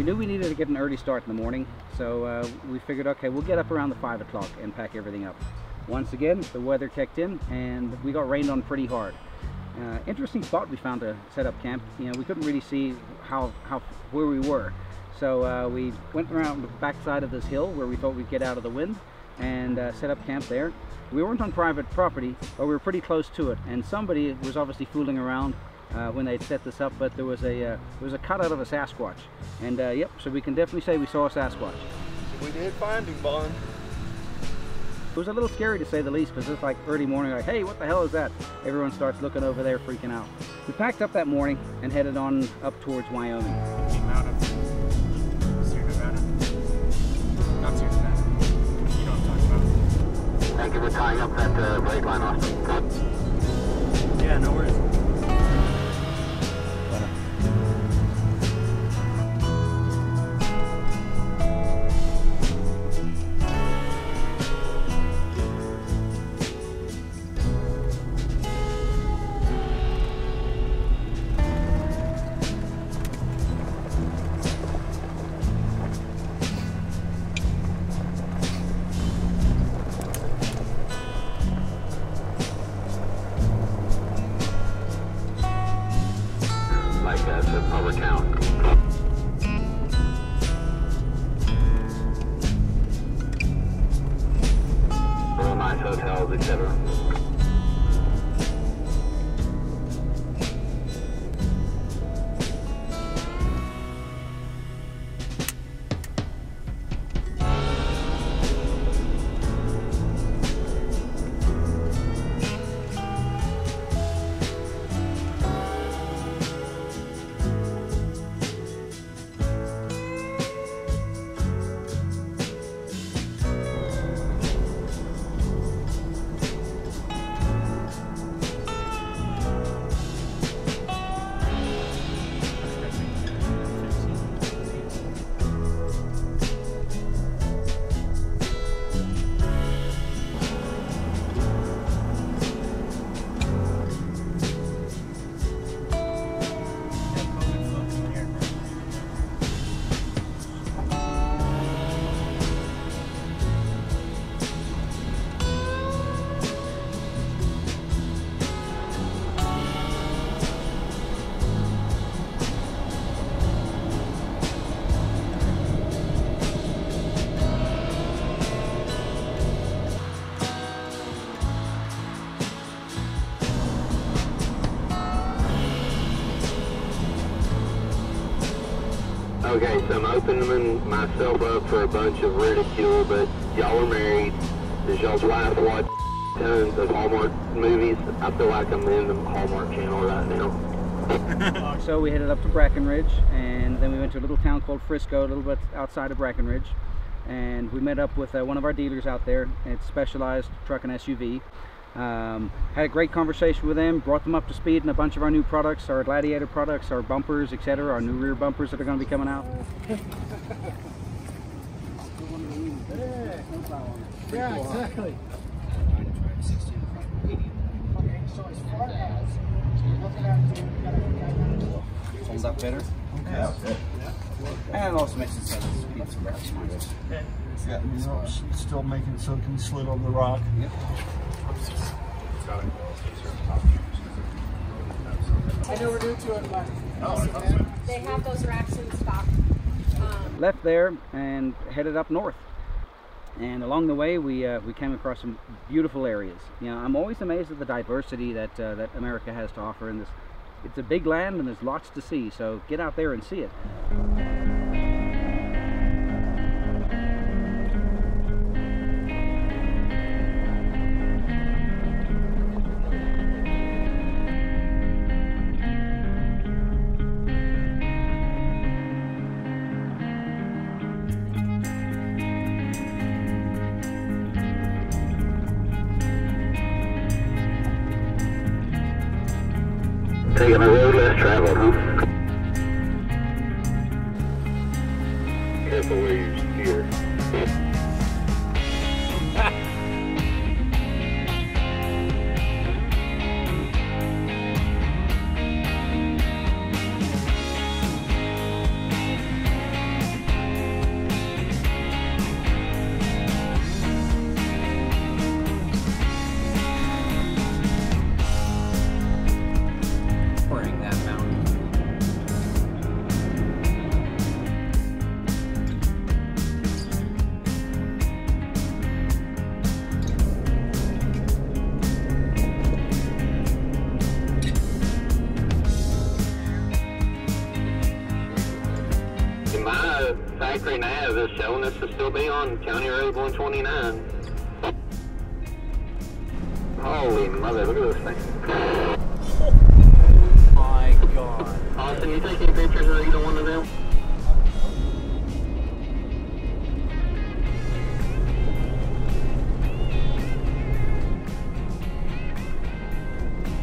We knew we needed to get an early start in the morning, so we figured, okay, we'll get up around the 5 o'clock and pack everything up. Once again, the weather kicked in and we got rained on pretty hard. Interesting spot we found to set up camp. You know, we couldn't really see where we were. So we went around the backside of this hill where we thought we'd get out of the wind and set up camp there. We weren't on private property, but we were pretty close to it, and somebody was obviously fooling around when they set this up, but there was a cutout of a Sasquatch, and yep, so we can definitely say we saw a Sasquatch. We did find him, Bond. It was a little scary to say the least, because it's like early morning, like, hey, what the hell is that? Everyone starts looking over there, freaking out. We packed up that morning and headed on up towards Wyoming. Came out of Sierra Nevada. Not Sierra Nevada. You know what I'm talking about. Thank you for tying up that brake line off. Yeah, no worries. Hotels, etc. Okay, so I'm opening myself up for a bunch of ridicule, but y'all are married. Does y'all's wife watch tons of Hallmark movies? I feel like I'm in the Hallmark channel right now. So we headed up to Brackenridge, and then we went to a little town called Frisco, a little bit outside of Brackenridge, and we met up with one of our dealers out there. It's Specialized Truck and SUV. Had a great conversation with them, brought them up to speed in a bunch of our new products, our Gladiator products, our bumpers, etc., our new rear bumpers that are going to be coming out. Yeah, exactly. Okay, so as far as you're looking at Comes up better. Okay. And it also makes it so that speeds are Okay. Yeah, you know, it's still making it so it can slid over the rock. Yep. I know we're new to it, but they have those racks in stock. Left there and headed up north. And along the way, we came across some beautiful areas. You know, I'm always amazed at the diversity that that America has to offer in this. It's a big land and there's lots to see. So get out there and see it. Taking a road less traveled, huh? Careful where you steer. factory nav is showing us to still be on County Road 129. Holy mother, look at this thing. Oh my god. Austin, you taking pictures of either one of them?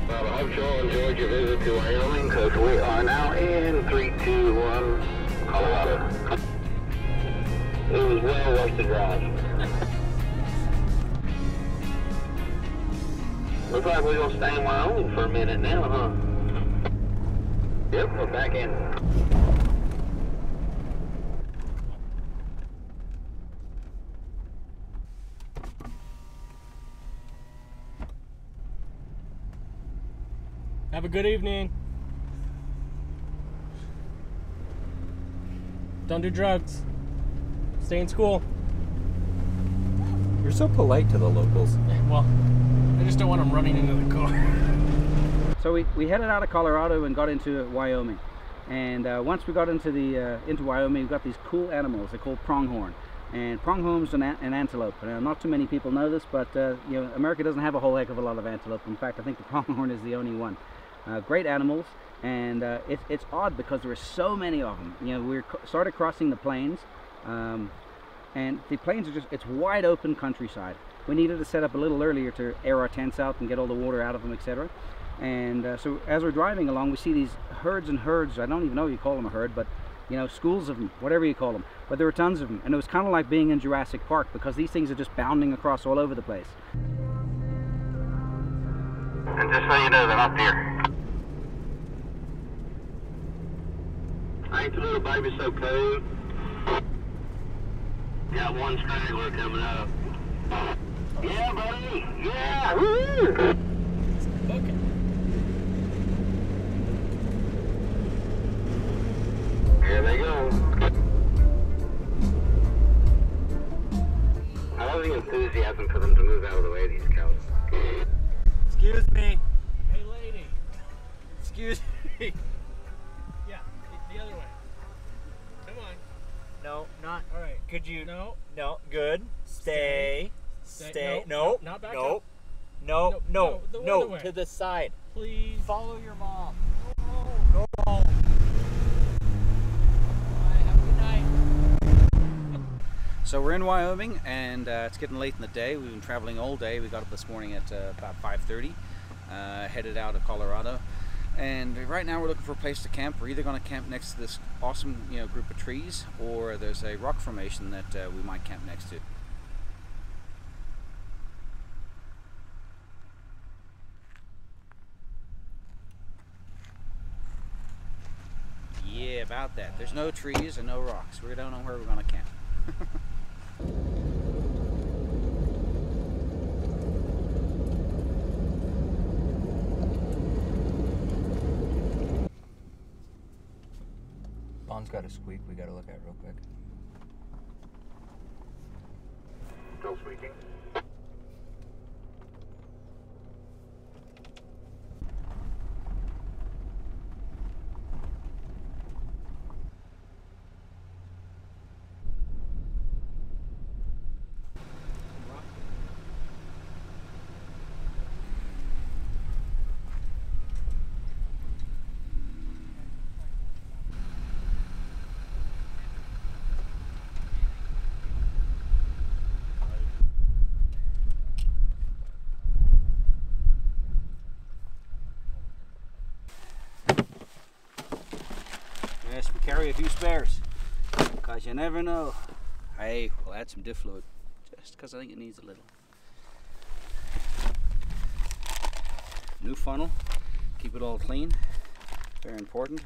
Well, I hope you all enjoyed your visit to Wyoming, because we are now in 3, 2, 1, Colorado. It was well worth the drive. Looks like we're going to stay in Wyoming for a minute now, huh? Yep, we're back in. Have a good evening. Don't do drugs. Stay in school. You're so polite to the locals. Well, I just don't want them running into the car. So we headed out of Colorado and got into Wyoming. And once we got into Wyoming, we got these cool animals. They're called pronghorn. And pronghorn's an antelope. Not too many people know this, but you know, America doesn't have a whole heck of a lot of antelope. In fact, I think the pronghorn is the only one. Great animals, and it's odd because there are so many of them. You know, we started crossing the plains, and the plains are it's wide open countryside. We needed to set up a little earlier to air our tents out and get all the water out of them, etc. And so as we're driving along, we see these herds and herds. I don't even know if you call them a herd, but you know, schools of them, whatever you call them. But there were tons of them, and it was kind of like being in Jurassic Park because these things are just bounding across all over the place. And just so you know, they're not deer. Ain't the little baby so cool? Got one straggler coming up. Yeah, buddy! Yeah! Woo! Okay. Here they go. I love the enthusiasm for them to move out of the way of these cows. Excuse me. Hey, lady. Excuse me. Yeah, the other way. Come on. No, not. All right. Could you? No. No. Good. Stay. Stay. No, No. not back No. up. No. No, the other No. way. To the side. Please. Follow your mom. Go home. Bye. Have a good night. So we're in Wyoming, and it's getting late in the day. We've been traveling all day. We got up this morning at about 5:30, headed out of Colorado. And right now we're looking for a place to camp. We're either going to camp next to this awesome, you know, group of trees, or there's a rock formation that we might camp next to. Yeah, about that. There's no trees and no rocks. We don't know where we're going to camp. Bond's got a squeak we gotta look at real quick. Still squeaking. Yes, we carry a few spares, because you never know. Hey, we'll add some diff fluid, just because I think it needs a little. New funnel, keep it all clean, very important.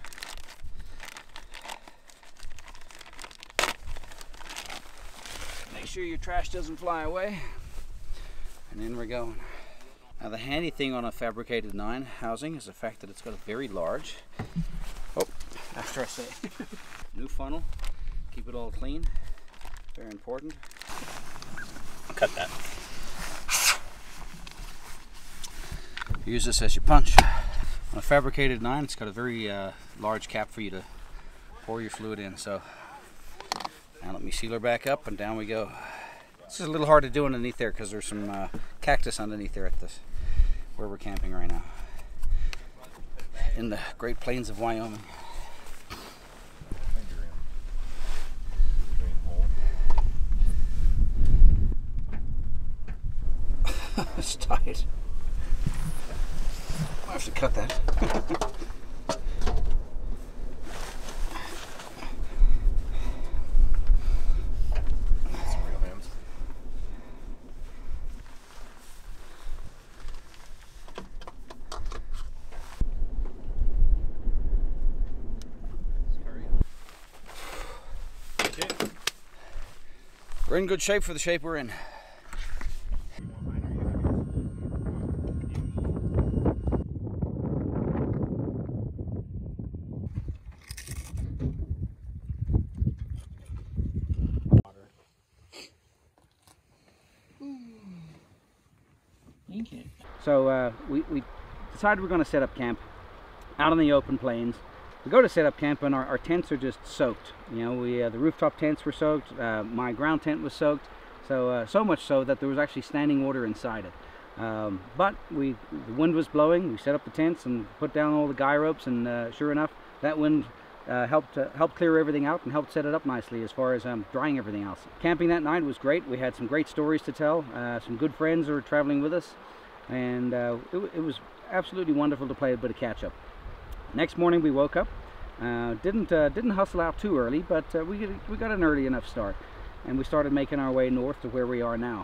Make sure your trash doesn't fly away, and then we're going. Now the handy thing on a fabricated 9 housing is the fact that it's got a very large, after I say new funnel, keep it all clean, very important. Cut that. Use this as your punch. On a fabricated 9, it's got a very large cap for you to pour your fluid in, so Now let me seal her back up and down we go. This is a little hard to do underneath there because there's some cactus underneath there at this where we're camping right now in the Great Plains of Wyoming. It's tight. I have to cut that. We're in good shape for the shape we're in. So we decided we're going to set up camp out on the open plains. We go to set up camp and our tents are just soaked. You know, the rooftop tents were soaked. My ground tent was soaked. So much so that there was actually standing water inside it. But the wind was blowing. We set up the tents and put down all the guy ropes, and sure enough, that wind helped clear everything out and helped set it up nicely as far as drying everything else. Camping that night was great. We had some great stories to tell. Some good friends who were traveling with us, and it was absolutely wonderful to play a bit of catch up. Next morning we woke up. Didn't hustle out too early, but we got an early enough start, and we started making our way north to where we are now.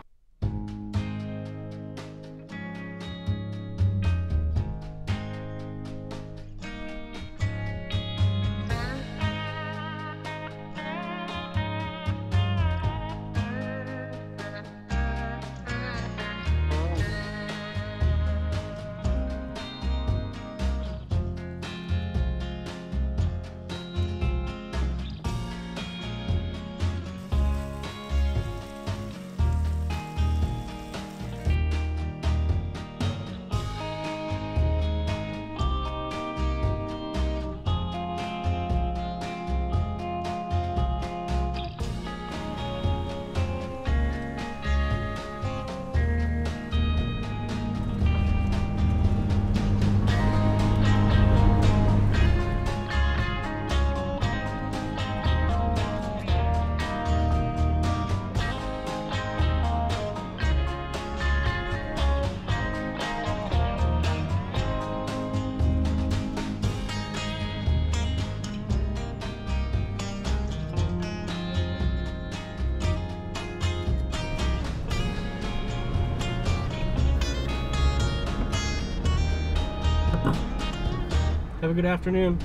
Have a good afternoon.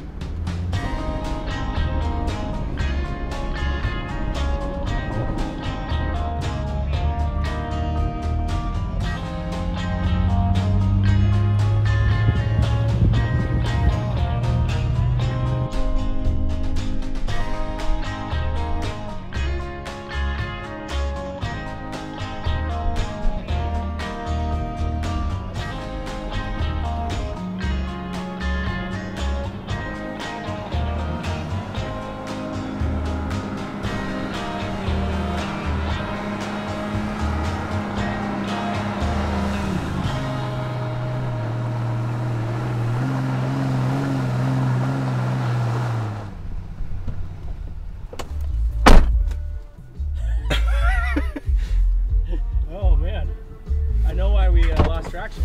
Traction.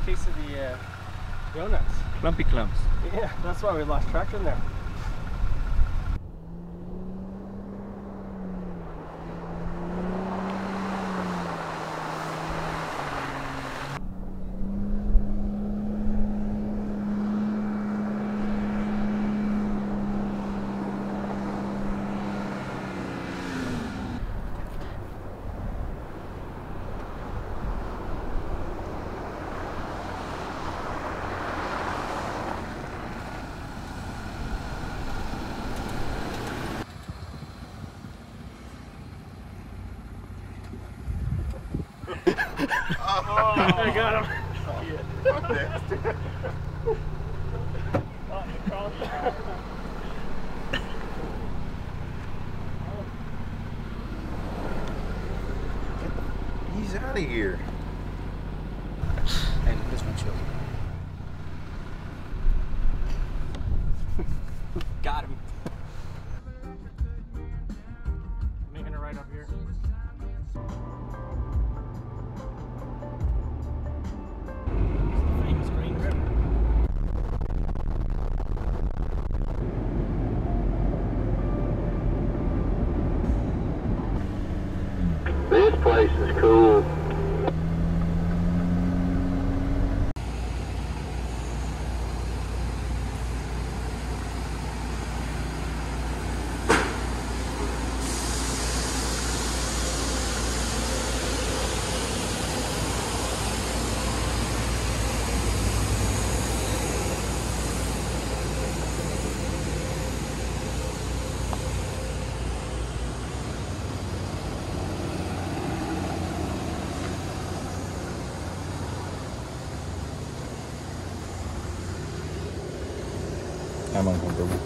A case of the donuts. Clumpy clumps. Yeah, that's why we lost traction there. I got him. He's out of here. Hey, look at this one, chill. Got him. Making it right up here. Famous Green River. This place is cool. I'm uncomfortable.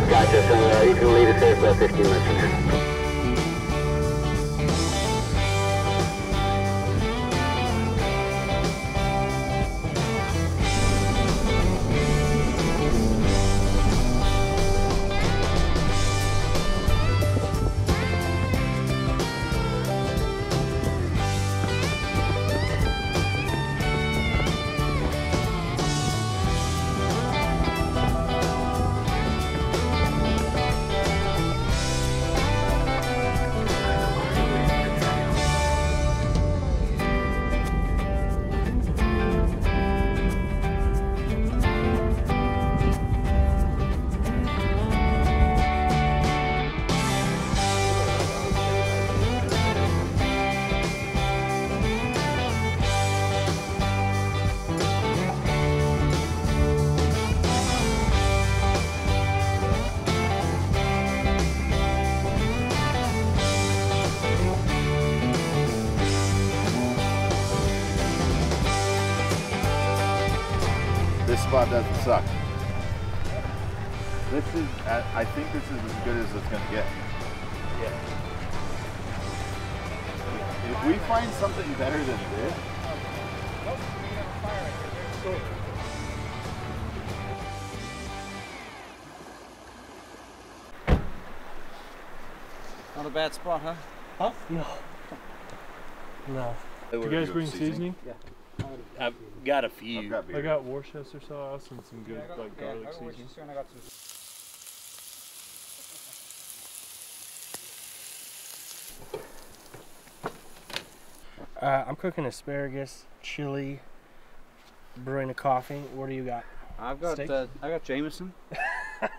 Gotcha, so you can leave it there for about 15 minutes from here. This spot doesn't suck. This is, I think this is as good as it's gonna get. Yeah. If we find something better than this, Not a bad spot, huh? Huh? No. No. Did you guys bring seasoning? Yeah. I've got a few. I got Worcester sauce and some good like garlic seasoning. I got some. I'm cooking asparagus, chili, brewing a coffee. What do you got? I've got I got Jameson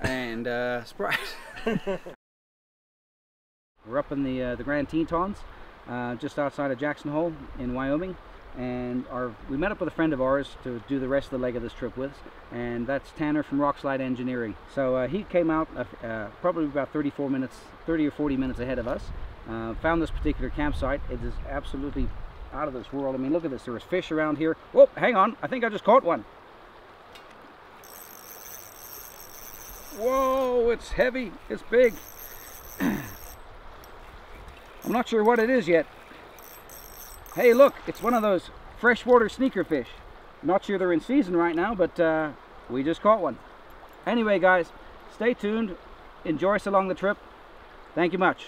and Sprite. We're up in the Grand Tetons, just outside of Jackson Hole in Wyoming, and we met up with a friend of ours to do the rest of the leg of this trip with us, and that's Tanner from Rockslide Engineering. So he came out probably about 30 or 40 minutes ahead of us, found this particular campsite. It is absolutely out of this world. I mean, look at this. There was fish around here. Whoa, hang on. I think I just caught one. Whoa, it's heavy, it's big. I'm not sure what it is yet. Hey, look, it's one of those freshwater sneaker fish. Not sure they're in season right now, but we just caught one. Anyway, guys, stay tuned. Enjoy us along the trip. Thank you much.